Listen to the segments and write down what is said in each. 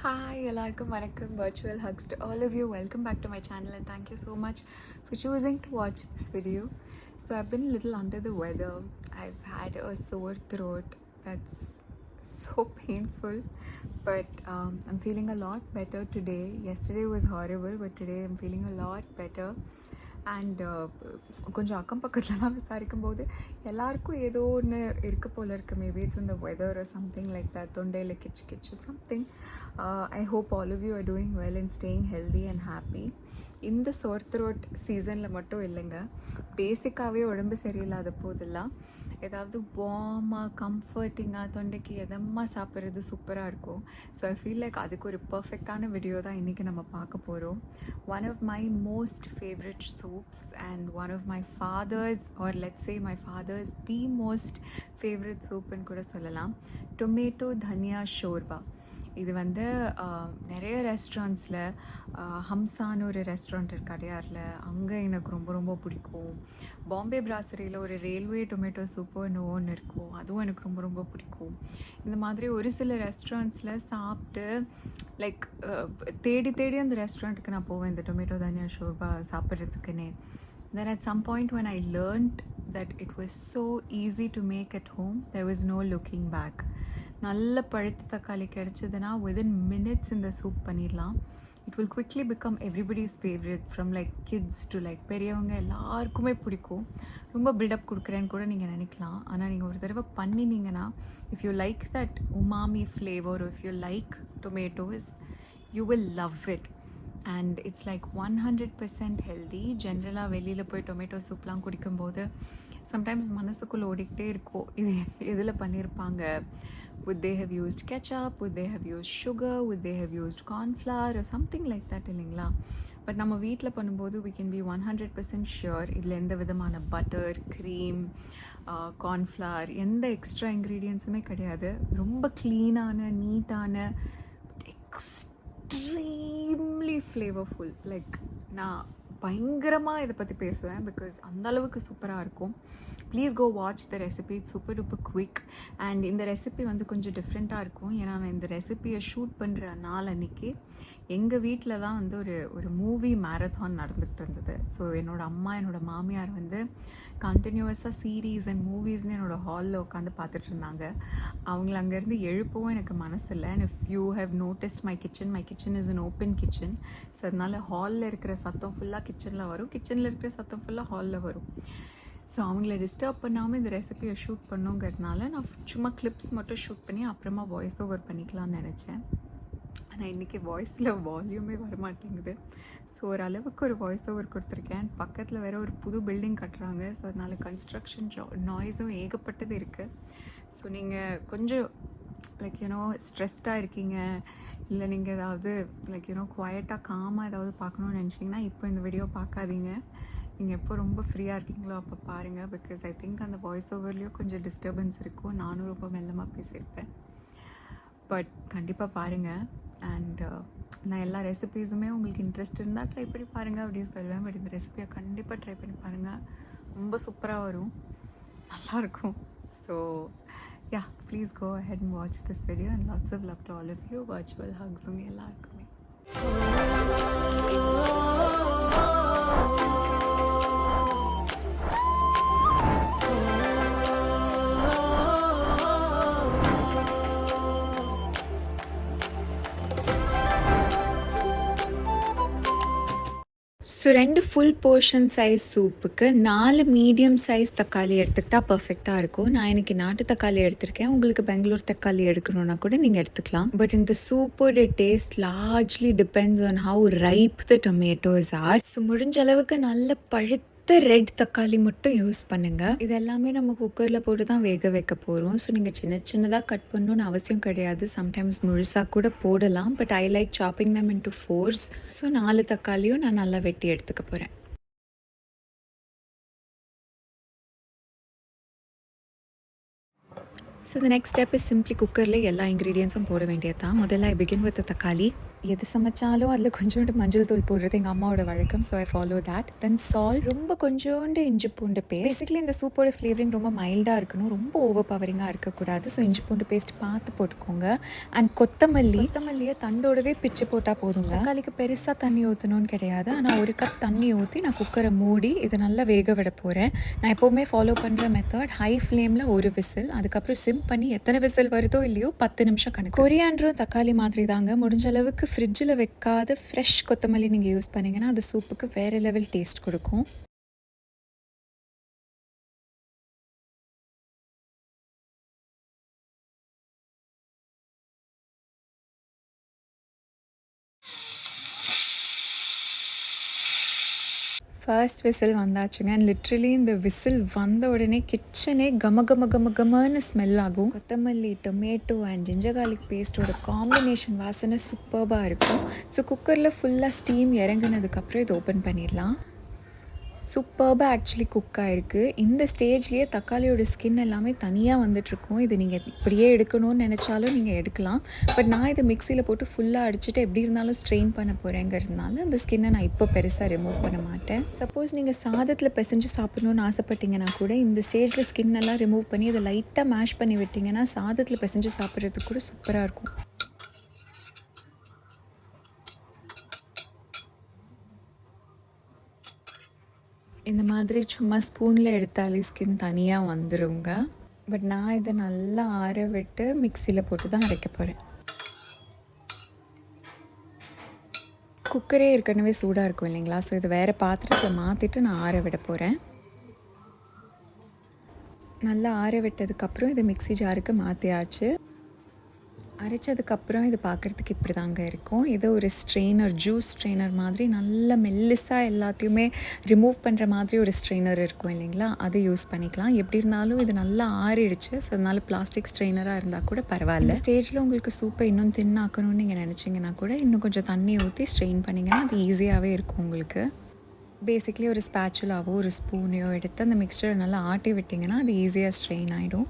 Hi, எல்லாருக்கும் வணக்கம். Virtual hugs to all of you. Welcome back to my channel and thank you so much for choosing to watch this video. So I've been a little under the weather. I've had a sore throat that's so painful, but I'm feeling a lot better today. Yesterday was horrible, but today I'm feeling a lot better. And கொஞ்சம் அக்கம் பக்கத்துலலாம் விசாரிக்கும் போது எல்லாருக்கும் ஏதோ ஒன்று இருக்க போல் இருக்குது. மேபி இட்ஸ் இந்த weather or something like that, தொண்டையில் கிச்சு கிச்சு something. I hope all of you are doing well and staying healthy and happy. இந்த சோர் த்ரோட் சீசனில் மட்டும் இல்லைங்க, பேசிக்காகவே உடம்பு சரியில்லாத போதெல்லாம் ஏதாவது வார்மாக கம்ஃபர்டிங்காக தொண்டைக்கு எதமாக சாப்பிட்றது சூப்பராக இருக்கும். ஸோ ஐ ஃபீல் லைக் அதுக்கு ஒரு பர்ஃபெக்டான வீடியோ தான் இன்றைக்கி நம்ம பார்க்க போகிறோம். One of my most favourite soups and one of my father's or let's say my father's the most favourite சூப்புன்னு கூட சொல்லலாம், டொமேட்டோ தனியா ஷோர்பா. இது வந்து நிறைய ரெஸ்டாரண்ட்ஸில், ஹம்சான்னு ஒரு ரெஸ்டாரண்ட் இருக்கு அடையாரில், அங்கே எனக்கு ரொம்ப ரொம்ப பிடிக்கும். பாம்பே பிராசரியில் ஒரு ரயில்வே டொமேட்டோ சூப்போ ஒன்று இருக்கும், அதுவும் எனக்கு ரொம்ப ரொம்ப பிடிக்கும். இந்த மாதிரி ஒரு சில ரெஸ்டாரண்ட்ஸில் சாப்பிட்டு லைக் தேடி தேடி அந்த ரெஸ்டாரண்ட்டுக்கு நான் போவேன் இந்த tomato dhaniya shorba சாப்பிட்றதுக்குன்னே. Then at some point when I learned that it was so easy to make at home, there was no looking back. நல்ல பழுத்த தக்காளி கிடச்சிதுன்னா விதின் மினிட்ஸ் இந்த சூப் பண்ணிடலாம். It will quickly become everybody's favourite, from like kids to like பெரியவங்க எல்லாருக்குமே பிடிக்கும். ரொம்ப பில்டப் கொடுக்குறேன்னு கூட நீங்கள் நினைக்கலாம், ஆனால் நீங்கள் ஒரு தடவை பண்ணினீங்கன்னா, if you like that umami flavour, if you like tomatoes, you will love it. And it's like 100% healthy. ஜென்ரலாக வெளியில் போய் டொமேட்டோ சூப்லாம் குடிக்கும்போது சம்டைம்ஸ் மனசுக்குள்ளே ஓடிக்கிட்டே இருக்கும், இது எதில் பண்ணியிருப்பாங்க, would they have used ketchup, would they have used sugar, would they have used corn flour or something like that இல்லைங்களா. பட் நம்ம வீட்டில் பண்ணும்போது we can be 100% sure இதில் எந்த விதமான பட்டர், க்ரீம், கார்ன்ஃப்ளவர், எந்த எக்ஸ்ட்ரா இன்க்ரீடியன்ஸுமே கிடையாது. ரொம்ப க்ளீனான நீட்டான, எக்ஸ்ட்ரீம்லி ஃப்ளேவர்ஃபுல். லைக் நான் பயங்கரமாக இதை பற்றி பேசுவேன் பிகாஸ் அந்தளவுக்கு சூப்பராக இருக்கும். Please go watch the recipe, it's super duper quick. And இந்த ரெசிபி வந்து கொஞ்சம் டிஃப்ரெண்ட்டாக இருக்கும், ஏன்னா நான் இந்த ரெசிபியை ஷூட் பண்ணுற நாள் அன்றைக்கி எங்கள் வீட்டில் தான் வந்து ஒரு மூவி மேரத்தான் நடந்துகிட்டு இருந்தது. ஸோ என்னோடய அம்மா, என்னோடய மாமியார் வந்து கண்டினியூவஸாக சீரீஸ் அண்ட் மூவிஸ்னு என்னோடய ஹாலில் உட்காந்து பார்த்துட்டு இருந்தாங்க. அவங்கள அங்கேருந்து எழுப்பவும் எனக்கு மனசு இல்லை. And if you have noticed my kitchen is an open kitchen. So அதனால் ஹாலில் இருக்கிற சத்தம் ஃபுல்லாக கிச்சனில் வரும், கிச்சனில் இருக்கிற சத்தம் ஃபுல்லாக ஹாலில் வரும். ஸோ அவங்கள டிஸ்டர்ப் பண்ணாமல் இந்த ரெசிபியை ஷூட் பண்ணுங்கிறதுனால நான் சும்மா கிளிப்ஸ் மட்டும் ஷூட் பண்ணி அப்புறமா வாய்ஸ் ஓவர் பண்ணிக்கலாம்னு நினச்சேன். ஆனால் இன்றைக்கி வாய்ஸில் வால்யூமே வரமாட்டேங்குது. ஸோ ஓரளவுக்கு ஒரு வாய்ஸ் ஓவர் கொடுத்துருக்கேன். பக்கத்தில் வேறு ஒரு புது பில்டிங் கட்டுறாங்க, ஸோ அதனால் கன்ஸ்ட்ரக்ஷன் நாய்ஸும் ஏகப்பட்டது இருக்குது. ஸோ நீங்கள் கொஞ்சம் லைக் ஸ்ட்ரெஸ்டாக இருக்கீங்க, இல்லை நீங்கள் ஏதாவது லைக் குவாய்ட்டாக காமாக ஏதாவது பார்க்கணுன்னு நினச்சிங்கன்னா இப்போ இந்த வீடியோ பார்க்காதீங்க. நீங்கள் எப்போ ரொம்ப ஃப்ரீயாக இருக்கீங்களோ அப்போ பாருங்கள். பிகாஸ் ஐ திங்க் அந்த வாய்ஸ் ஓவர்லேயும் கொஞ்சம் டிஸ்டர்பன்ஸ் இருக்கும், நானும் ரொம்ப மெல்லமாக பேசியிருப்பேன். பட் கண்டிப்பாக பாருங்கள். அண்ட் நான் எல்லா ரெசிபீஸுமே உங்களுக்கு இன்ட்ரெஸ்ட் இருந்தால் ட்ரை பண்ணி பாருங்கள் அப்படின்னு சொல்லுவேன். பட் இந்த ரெசிபியை கண்டிப்பாக ட்ரை பண்ணி பாருங்கள், ரொம்ப சூப்பராக வரும், நல்லாயிருக்கும். So yeah, please go ahead and watch this video and lots of love to all of you. Virtual hugs உங்கள் எல்லாருக்குமே. ஸோ 2 ஃபுல் போர்ஷன் சைஸ் சூப்புக்கு 4 மீடியம் சைஸ் தக்காளி எடுத்துக்கிட்டால் பர்ஃபெக்டாக இருக்கும். நான் இன்றைக்கி நாட்டு தக்காளி எடுத்திருக்கேன், உங்களுக்கு பெங்களூர் தக்காளி எடுக்கணுன்னா கூட நீங்கள் எடுத்துக்கலாம். பட் இந்த சூப்போட taste largely depends on how ripe the tomatoes are. So முடிஞ்ச அளவுக்கு நல்ல பழுத்த ரெட் தக்காளி மட்டும் யூஸ் பண்ணுங்கள். இது எல்லாமே நம்ம குக்கரில் போட்டு தான் வேக வைக்க போகிறோம். ஸோ நீங்கள் சின்ன சின்னதாக கட் பண்ணணுன்னு அவசியம் கிடையாது, சம்டைம்ஸ் முழுசாக கூட போடலாம். But I like chopping them into fours. So 4 தக்காளியும் நான் நல்லா வெட்டி எடுத்துக்க போகிறேன். So the next step is simply குக்கரில் எல்லா இன்க்ரீடியன்ஸும் போட வேண்டியது தான். முதல்ல ஐ பிகின் வித் தக்காளி. எது சமைச்சாலும் அதில் கொஞ்சோண்டு மஞ்சள் தூள் போடுறது எங்கள் அம்மாவோட வழக்கம். So I follow that. Then salt, ரொம்ப கொஞ்சோண்டு இஞ்சி பூண்டு பேஸ்ட். பேசிக்கலி இந்த சூப்போட ஃப்ளேவரிங் ரொம்ப மைல்டாக இருக்கணும், ரொம்ப ஓவர் பவரிங்காக இருக்கக்கூடாது. ஸோ இஞ்சி பூண்டு பேஸ்ட் பார்த்து போட்டுக்கோங்க. அண்ட் கொத்தமல்லியை தண்டோடவே பிச்சு போட்டால் போதுங்க. தக்காளிக்கு பெருசாக தண்ணி ஊற்றணும்னு கிடையாது. ஆனால் ஒரு கப் தண்ணி ஊற்றி நான் குக்கரை மூடி இதை நல்லா வேக விட போகிறேன். நான் எப்போவுமே ஃபாலோ பண்ணுற மெத்தட் ஹை ஃப்ளேமில் ஒரு விசில், அதுக்கப்புறம் சிம் பண்ணி எத்தனை விசில் வருதோ இல்லையோ 10 நிமிஷம் கணக்கு. கொரியாண்டரும் தக்காளி மாதிரி தாங்க. முடிஞ்ச அளவுக்கு ஃப்ரிட்ஜில் வைக்காத ஃப்ரெஷ் கொத்தமல்லி நீங்கள் யூஸ் பண்ணிங்கன்னா அது சூப்புக்கு வேறு லெவல் டேஸ்ட் கொடுக்கும். ஃபர்ஸ்ட் விசில் வந்தாச்சுங்க. அண்ட் லிட்ரலி இந்த விசில் வந்த உடனே கிச்சனே கமன்னு ஸ்மெல் ஆகும். கொத்தமல்லி, டொமேட்டோ அண்ட் ஜிஞ்சர் கார்லிக் பேஸ்ட்டோட காம்பினேஷன் வாசனை சூப்பர்பாக இருக்கும். ஸோ குக்கரில் ஃபுல்லாக ஸ்டீம் இறங்குனதுக்கப்புறம் இது ஓப்பன் பண்ணிடலாம். சூப்பர்பாக ஆக்சுவலி குக் ஆகிருக்கு. இந்த ஸ்டேஜ்லேயே தக்காளியோட ஸ்கின் எல்லாமே தனியாக வந்துட்டுருக்கும். இது நீங்கள் இப்படியே எடுக்கணும்னு நினச்சாலும் நீங்கள் எடுக்கலாம். பட் நான் இதை மிக்சியில் போட்டு ஃபுல்லாக அடிச்சுட்டு எப்படி இருந்தாலும் ஸ்ட்ரெயின் பண்ண போகிறேங்கிறதுனால அந்த ஸ்கின்னை நான் இப்போ பெருசாக ரிமூவ் பண்ண மாட்டேன். சப்போஸ் நீங்கள் சாதத்தில் பிசைஞ்சு சாப்பிட்ணுன்னு ஆசைப்பட்டீங்கன்னா கூட இந்த ஸ்டேஜில் ஸ்கின் எல்லாம் ரிமூவ் பண்ணி அதை லைட்டாக மேஷ் பண்ணி விட்டிங்கன்னா சாதத்தில் பிசைஞ்சு சாப்பிட்றதுக்கு கூட சூப்பராக இருக்கும். இந்த மாதிரி சும்மா ஸ்பூனில் எடுத்தாலே ஸ்கின் தனியாக வந்துடுங்க. பட் நான் இதை நல்லா ஆற விட்டு மிக்சியில் போட்டு தான் அரைக்க போகிறேன். குக்கரே ஏற்கனவே சூடாக இருக்கும் இல்லைங்களா? ஸோ இது வேறு பாத்திரத்தில் மாற்றிட்டு நான் ஆற விட போகிறேன். நல்லா ஆற விட்டதுக்கப்புறம் இதை மிக்சி ஜாருக்கு மாற்றியாச்சு. அரைச்சதுக்கப்புறம் இது பார்க்குறதுக்கு இப்படி தாங்க இருக்கும். இது ஒரு ஸ்ட்ரெயினர், ஜூஸ் ஸ்ட்ரெயினர் மாதிரி நல்ல மெல்லிஸாக எல்லாத்தையுமே ரிமூவ் பண்ணுற மாதிரி ஒரு ஸ்ட்ரெயினர் இருக்கும் இல்லைங்களா? அது யூஸ் பண்ணிக்கலாம். எப்படி இருந்தாலும் இது நல்லா ஆறிடுச்சு. ஸோ அதனால் பிளாஸ்டிக் ஸ்ட்ரெயினராக இருந்தால் கூட பரவாயில்ல. ஸ்டேஜில் உங்களுக்கு சூப்பை இன்னும் தின்னாக்கணும்னு நீங்கள் நினச்சிங்கன்னா கூட இன்னும் கொஞ்சம் தண்ணி ஊற்றி ஸ்ட்ரெயின் பண்ணிங்கன்னா அது ஈஸியாகவே இருக்கும் உங்களுக்கு. பேசிக்லி ஒரு ஸ்பேச்சுலாவோ ஒரு ஸ்பூனையோ எடுத்து அந்த மிக்சரை நல்லா ஆட்டி விட்டிங்கன்னா அது ஈஸியாக ஸ்ட்ரெயின் ஆகிடும்.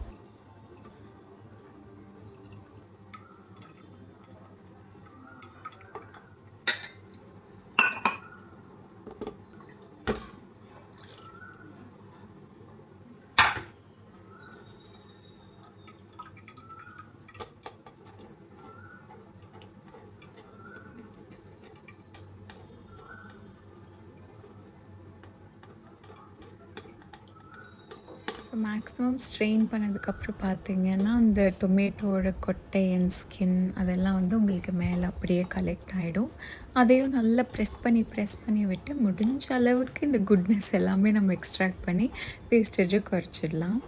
ஸோ மேக்ஸிமம் ஸ்ட்ரெயின் பண்ணதுக்கப்புறம் பார்த்திங்கன்னா அந்த டொமேட்டோட கொட்டை அண்ட் ஸ்கின் அதெல்லாம் வந்து உங்களுக்கு மேலே அப்படியே கலெக்ட் ஆகிடும். அதையும் நல்லா ப்ரெஸ் பண்ணி விட்டு முடிஞ்ச அளவுக்கு இந்த குட்னஸ் எல்லாமே நம்ம எக்ஸ்ட்ராக்ட் பண்ணி வேஸ்டேஜை குறைச்சிடலாம்.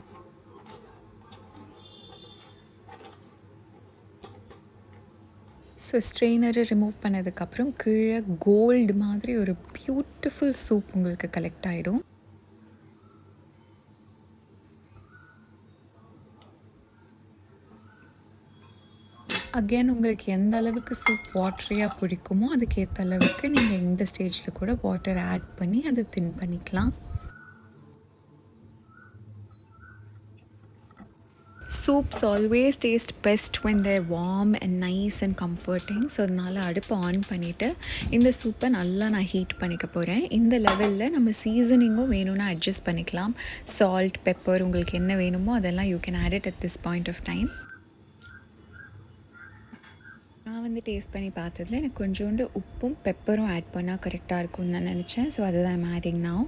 ஸோ ஸ்ட்ரெயினரை ரிமூவ் பண்ணதுக்கப்புறம் கீழே கோல்டு மாதிரி ஒரு பியூட்டிஃபுல் சூப் உங்களுக்கு கலெக்ட் ஆகிடும். அகெயின் உங்களுக்கு எந்த அளவுக்கு சூப் வாட்டரியாக பிடிக்குமோ அதுக்கேற்ற அளவுக்கு நீங்கள் இந்த ஸ்டேஜில் கூட வாட்டர் ஆட் பண்ணி அதை தின் பண்ணிக்கலாம். Soups always taste best when they're warm and nice and comforting. So அதனால் அடுப்பை ஆன் பண்ணிவிட்டு இந்த சூப்பை நல்லா நான் ஹீட் பண்ணிக்க போகிறேன். இந்த லெவலில் நம்ம சீசனிங்கும் வேணும்னா அட்ஜஸ்ட் பண்ணிக்கலாம். சால்ட், பெப்பர் உங்களுக்கு என்ன வேணுமோ அதெல்லாம் you can add it at this point of time. நான் வந்து டேஸ்ட் பண்ணி பார்த்ததில் எனக்கு கொஞ்சோண்டு உப்பும் பெப்பரும் ஆட் பண்ணால் கரெக்டாக இருக்கும்னு நான் நினச்சேன். ஸோ அதை தான் adding now.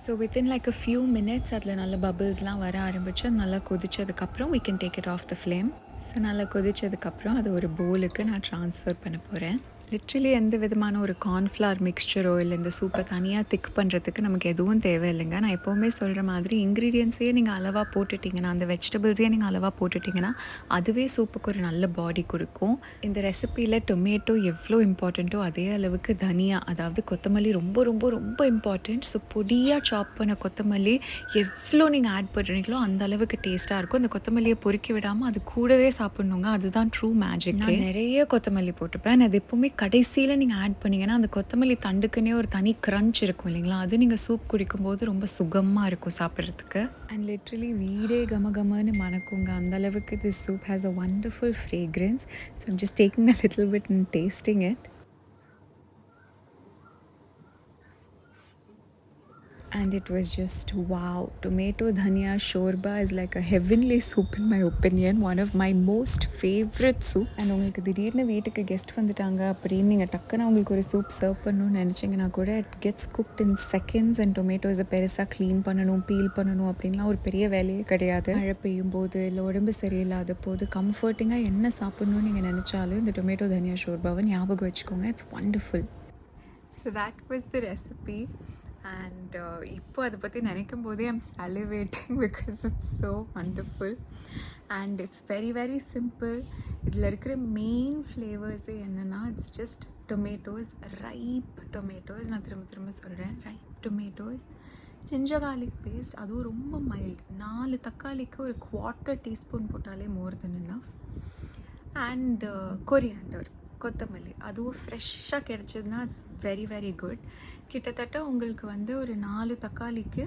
So within like a few minutes அதில் நல்ல பபிள்ஸ்லாம் வர ஆரம்பித்து அது நல்லா கொதிச்சதுக்கப்புறம் we can take it off the flame. So நல்லா கொதிச்சதுக்கப்புறம் அது ஒரு பவுலுக்கு நான் ட்ரான்ஸ்ஃபர் பண்ண போகிறேன். லிட்ரலி எந்த விதமான ஒரு கார்ன்ஃப்ளவர் மிக்சரோ இல்லை இந்த சூப்பை தனியாக திக் பண்ணுறதுக்கு நமக்கு எதுவும் தேவையில்லைங்க. நான் எப்போவுமே சொல்கிற மாதிரி இன்க்ரீடியன்ஸையே நீங்கள் அளவாக போட்டுட்டிங்கன்னா, அந்த வெஜிடபிள்ஸையே நீங்கள் அளவாக போட்டுட்டிங்கன்னா அதுவே சூப்புக்கு ஒரு நல்ல பாடி கொடுக்கும். இந்த ரெசிப்பியில் டொமேட்டோ எவ்வளோ இம்பார்ட்டண்ட்டோ அதே அளவுக்கு தனியா, அதாவது கொத்தமல்லி ரொம்ப ரொம்ப ரொம்ப இம்பார்ட்டண்ட். ஸோ பொடியாக சாப் பண்ண கொத்தமல்லி எவ்வளோ நீங்கள் ஆட் பண்ணுறீங்களோ அந்த அளவுக்கு டேஸ்ட்டாக இருக்கும். அந்த கொத்தமல்லியை பொறுக்கி விடாமல் அது கூடவே சாப்பிட்ணுங்க. அதுதான் ட்ரூ மேஜிக். நான் நிறைய கொத்தமல்லி போட்டுப்பேன். அது எப்போவுமே கடைசியில் நீங்கள் ஆட் பண்ணிங்கன்னா அந்த கொத்தமல்லி தண்டுக்குன்னே ஒரு தனி க்ரன்ச் இருக்கும் இல்லைங்களா, அது நீங்கள் சூப் குடிக்கும்போது ரொம்ப சுகமாக இருக்கும் சாப்பிட்றதுக்கு. அண்ட் லிட்ரலி வீடே கமகமன்னு மணக்குங்க, அந்தளவுக்கு this soup has a wonderful fragrance. So I'm just taking a little bit and tasting it. And it was just wow. Tomato dhania shorba is like a heavenly soup in my opinion, one of my most favorite soups. And உங்களுக்கு திடீர்னு வீட்டுக்கு guest வந்துட்டாங்க அப்படின்னு நீங்கள் டக்குன்னு அவங்களுக்கு ஒரு soup serve பண்ணணும்னு நினச்சிங்கன்னா கூட it gets cooked in seconds. And டொமேட்டோஸை பெருசாக க்ளீன் பண்ணணும், பீல் பண்ணணும் அப்படின்லாம் ஒரு பெரிய வேலையே கிடையாது. மழை பெய்யும் போது இல்லை உடம்பு சரியில்லாத போது கம்ஃபர்டிங்காக என்ன சாப்பிட்ணுன்னு நீங்கள் நினச்சாலும் இந்த டொமேட்டோ தனியா ஷோர்பாவை ஞாபகம் வச்சுக்கோங்க. It's wonderful. So that was the recipe. And இப்போ அதை பற்றி நினைக்கும் போதே I'm salivating because it's so wonderful and it's very very simple. இதில் இருக்கிற மெயின் ஃப்ளேவர்ஸே என்னென்னா it's just tomatoes, ripe tomatoes. நான் திரும்ப திரும்ப சொல்கிறேன், ripe tomatoes, ginger garlic paste, அதுவும் ரொம்ப மைல்டு. 4 தக்காளிக்கு ஒரு 1/4 டீஸ்பூன் போட்டாலே more than enough. And coriander, கொத்தமல்லி, அதுவும் ஃப்ரெஷ்ஷாக கிடச்சதுன்னா இட்ஸ் வெரி வெரி குட். கிட்டத்தட்ட உங்களுக்கு வந்து ஒரு 4 தக்காளிக்கு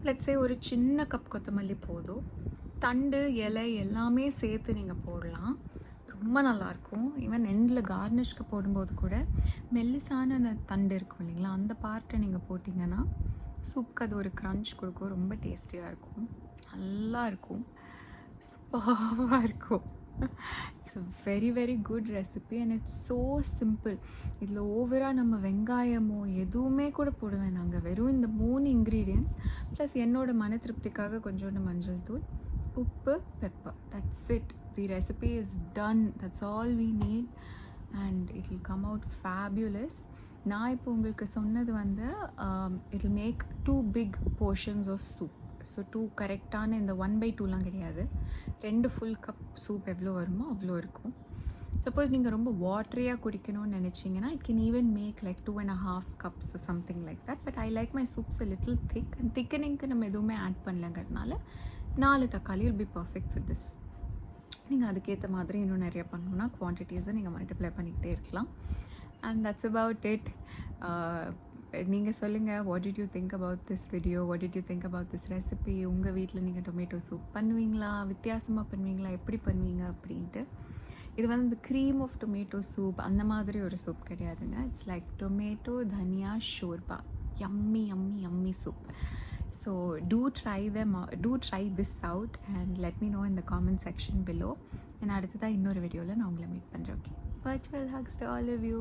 லெட்ஸே ஒரு சின்ன கப் கொத்தமல்லி போதும். தண்டு, இலை எல்லாமே சேர்த்து நீங்கள் போடலாம், ரொம்ப நல்லாயிருக்கும். ஈவன் எண்டில் கார்னிஷ்க்கு போடும்போது கூட மெல்லிசான அந்த தண்டு இருக்கும் இல்லைங்களா, அந்த பார்ட்டை நீங்கள் போட்டிங்கன்னா சூப்புக்கு அது ஒரு க்ரன்ச் கொடுக்கும், ரொம்ப டேஸ்டியாக இருக்கும், நல்லா இருக்கும், சூப்பராக இருக்கும். It's a very very good recipe and it's so simple. இதில் ஓவராக நம்ம வெங்காயமோ எதுவுமே கூட போட வேணாங்க, வெறும் இந்த 3 இன்க்ரீடியன்ட்ஸ் ப்ளஸ் என்னோட மன திருப்திக்காக கொஞ்சோண்டு மஞ்சள் தூள், உப்பு, pepper, that's it. The recipe is done, that's all we need and it will come out fabulous. நான் இப்போ உங்களுக்கு சொன்னது வந்து it will make 2 big portions of soup. So 2 கரெக்டான இந்த 1/2லாம் கிடையாது, 2 ஃபுல் கப் சூப் எவ்வளோ வருமோ அவ்வளோ இருக்கும். சப்போஸ் நீங்கள் ரொம்ப வாட்டரியாக குடிக்கணும்னு நினச்சிங்கன்னா it can even make like 2.5 cups something like that. But I like my soups a little thick and திக்கனிங்க்கு நம்ம எதுவுமே ஆட் பண்ணலங்கிறதுனால 4 தக்காளி will be perfect for this. நீங்கள் அதுக்கேற்ற மாதிரி இன்னும் நிறைய பண்ணணுன்னா குவான்டிட்டிஸை நீங்கள் மல்டிப்ளை பண்ணிக்கிட்டே இருக்கலாம். And that's about it. நீங்கள் சொல்லுங்கள், what did you think about this video, what did you think about this recipe. உங்கள் வீட்டில் நீங்கள் டொமேட்டோ சூப் பண்ணுவீங்களா, வித்தியாசமாக பண்ணுவீங்களா, எப்படி பண்ணுவீங்க அப்படின்ட்டு. இது வந்து இந்த க்ரீம் ஆஃப் டொமேட்டோ சூப் அந்த மாதிரி ஒரு சூப் கிடையாதுங்க. It's like tomato dhaniya shorba, yummy yummy yummy soup. So do try this out and let me know in the comment section below. and அடுத்ததாக இன்னொரு வீடியோவில் நான் உங்களை மீட் பண்ணுறேன். Okay, virtual hugs to all of you.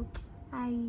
Bye.